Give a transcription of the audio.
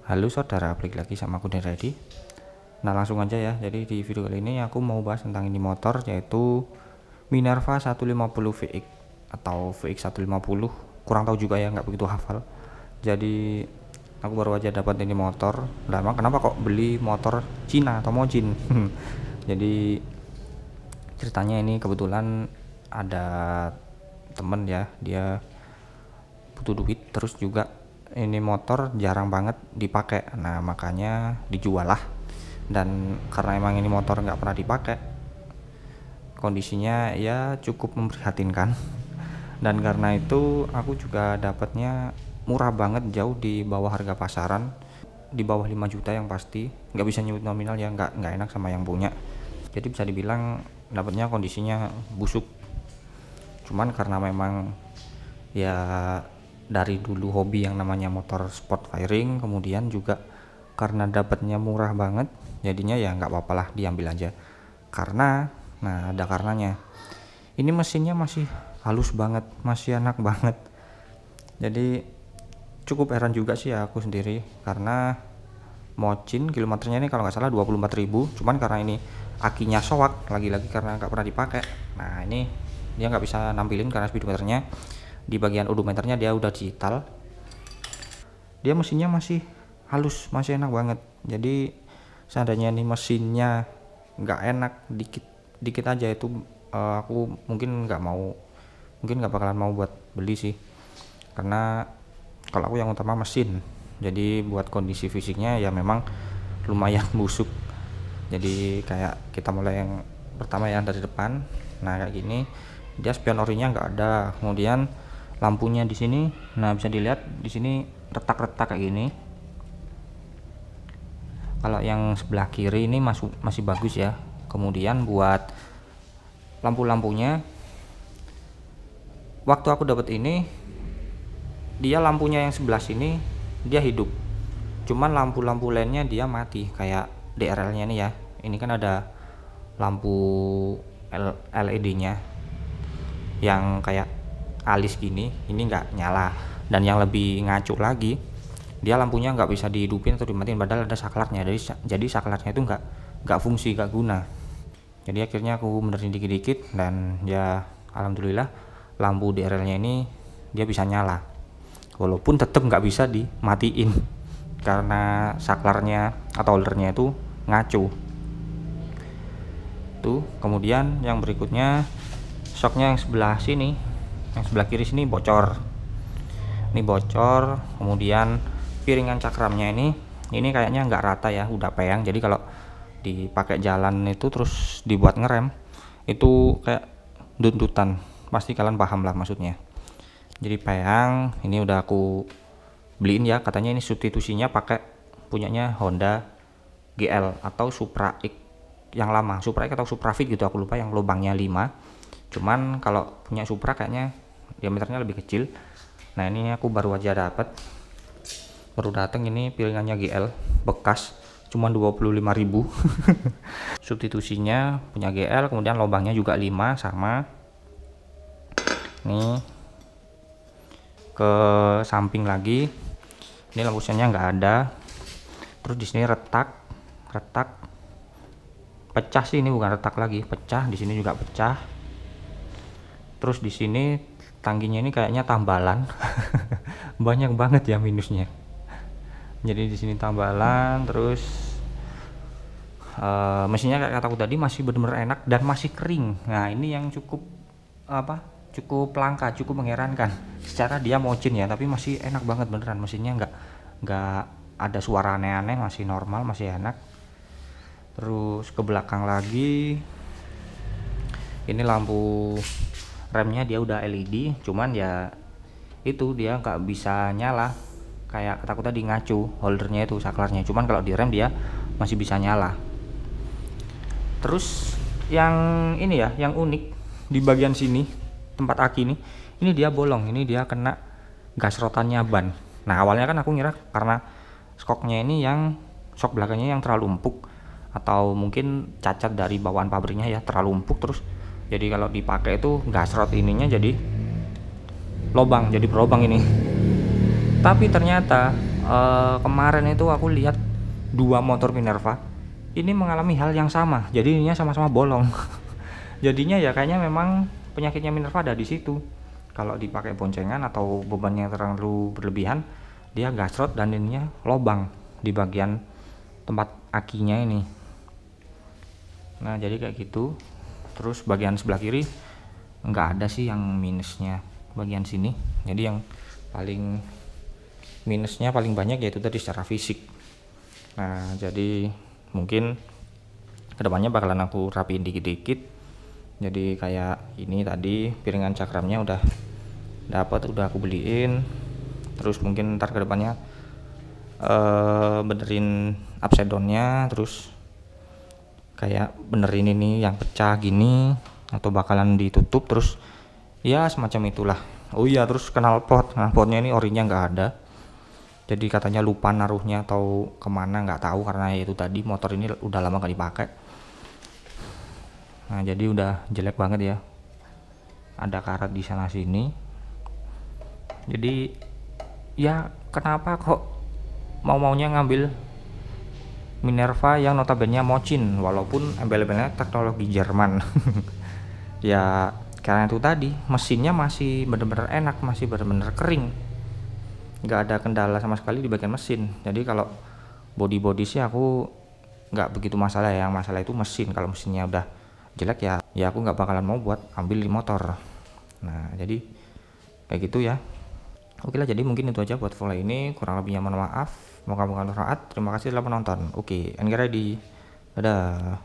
Halo saudara, balik lagi sama aku dan Ready. Nah langsung aja ya, jadi di video kali ini aku mau bahas tentang ini motor, yaitu Minerva 150 VX atau VX 150, kurang tahu juga ya, nggak begitu hafal. Jadi aku baru aja dapat ini motor. Nah emang kenapa kok beli motor Cina atau Mojin? Jadi ceritanya ini kebetulan ada temen ya, dia butuh duit, terus juga ini motor jarang banget dipakai, nah makanya dijual lah. Dan karena emang ini motor nggak pernah dipakai, kondisinya ya cukup memprihatinkan. Dan karena itu aku juga dapatnya murah banget, jauh di bawah harga pasaran, di bawah 5 juta yang pasti. Nggak bisa nyebut nominal ya, nggak enak sama yang punya. Jadi bisa dibilang dapatnya kondisinya busuk. Cuman karena memang ya dari dulu hobi yang namanya motor sport firing, kemudian juga karena dapatnya murah banget, jadinya ya nggak apa-apa lah, diambil aja. Karena nah ada karenanya, ini mesinnya masih halus banget, masih enak banget. Jadi cukup heran juga sih ya aku sendiri, karena Mojin kilometernya ini kalau nggak salah 24.000, cuman karena ini akinya soak, lagi-lagi karena nggak pernah dipakai. Nah ini dia nggak bisa nampilin karena speedometernya di bagian odometernya dia udah digital. Dia mesinnya masih halus, masih enak banget. Jadi seandainya nih mesinnya nggak enak dikit aja itu, aku mungkin nggak bakalan mau buat beli sih, karena kalau aku yang utama mesin. Jadi buat kondisi fisiknya ya memang lumayan busuk. Jadi kayak kita mulai yang pertama ya dari depan. Nah kayak gini, dia spion orinya nggak ada, kemudian lampunya di sini, nah bisa dilihat di sini retak-retak kayak gini. Kalau yang sebelah kiri ini masih bagus ya. Kemudian buat lampu-lampunya, waktu aku dapat ini, dia lampunya yang sebelah sini dia hidup, cuman lampu-lampu lainnya dia mati. Kayak DRL-nya nih ya, ini kan ada lampu LED-nya yang kayak alis gini, ini nggak nyala. Dan yang lebih ngaco lagi, dia lampunya nggak bisa dihidupin atau dimatiin, padahal ada saklarnya. Jadi saklarnya itu nggak fungsi, nggak guna. Jadi akhirnya aku benerin dikit-dikit, dan ya alhamdulillah lampu DRL-nya ini dia bisa nyala, walaupun tetap nggak bisa dimatiin karena saklarnya atau holdernya itu ngaco tuh. Kemudian yang berikutnya, shocknya yang sebelah sini, yang sebelah kiri sini bocor. Ini bocor. Kemudian piringan cakramnya ini kayaknya nggak rata ya, udah peyang. Jadi kalau dipakai jalan itu terus dibuat ngerem, itu kayak duntutan. Pasti kalian paham lah maksudnya. Jadi peyang. Ini udah aku beliin ya, katanya ini substitusinya pakai punyanya Honda GL atau Supra X yang lama, Supra X atau Supra Fit gitu, aku lupa, yang lubangnya 5. Cuman kalau punya Supra kayaknya diameternya lebih kecil. Nah ini aku baru aja dapat, baru datang ini piringannya GL bekas, cuman 25.000. Substitusinya punya GL, kemudian lubangnya juga 5 sama. Nih ke samping lagi, ini lampu sennya nggak ada. Terus di sini retak pecah sih, ini bukan retak lagi, pecah. Di sini juga pecah. Terus di sini tangkinya ini kayaknya tambalan. Banyak banget ya minusnya. Jadi di sini tambalan. Terus mesinnya kayak kataku tadi masih benar-benar enak dan masih kering. Nah ini yang cukup langka, cukup mengherankan. Secara dia Mojin ya, tapi masih enak banget beneran. Mesinnya nggak ada suara aneh-aneh, masih normal, masih enak. Terus ke belakang lagi, ini lampu remnya dia udah LED, cuman ya itu dia nggak bisa nyala. Kayak kataku tadi ngaco holdernya itu, saklarnya. Cuman kalau di rem dia masih bisa nyala. Terus yang ini ya, yang unik di bagian sini tempat aki ini dia bolong. Ini dia kena gas rotannya ban. Nah awalnya kan aku ngira karena skoknya ini, yang shock belakangnya yang terlalu empuk, atau mungkin cacat dari bawaan pabriknya ya, terlalu empuk. Terus jadi kalau dipakai itu gas rod ininya jadi berlobang ini. Tapi ternyata Kemarin itu aku lihat dua motor Minerva ini mengalami hal yang sama, jadinya sama-sama bolong. Jadinya ya kayaknya memang penyakitnya Minerva ada di situ. Kalau dipakai boncengan atau bebannya terlalu berlebihan, dia gasrot dan ininya lobang di bagian tempat akinya ini. Nah jadi kayak gitu. Terus bagian sebelah kiri nggak ada sih yang minusnya bagian sini. Jadi yang paling minusnya paling banyak yaitu tadi secara fisik. Nah jadi mungkin kedepannya bakalan aku rapiin dikit-dikit. Jadi kayak ini tadi piringan cakramnya udah aku beliin. Terus mungkin ntar kedepannya benerin upside downnya, terus kayak benerin ini yang pecah gini atau bakalan ditutup, terus ya semacam itulah. Oh iya, terus knalpot. Nah potnya ini orinya nggak ada, jadi katanya lupa naruhnya atau kemana nggak tahu, karena itu tadi motor ini udah lama gak dipakai. Nah jadi udah jelek banget ya, ada karat di sana sini. Jadi ya kenapa kok maunya ngambil Minerva yang notabene mocin walaupun embel-embelnya teknologi Jerman. Ya karena itu tadi mesinnya masih bener-bener enak, masih bener-bener kering, nggak ada kendala sama sekali di bagian mesin. Jadi kalau body sih aku nggak begitu masalah ya, yang masalah itu mesin. Kalau mesinnya udah jelek ya aku nggak bakalan mau buat ambil di motor. Nah jadi kayak gitu ya. Oke lah, jadi mungkin itu aja buat vlog ini, kurang lebihnya mohon maaf. Moga-moga bermanfaat. Terima kasih telah menonton. Oke, and get ready. Dadah.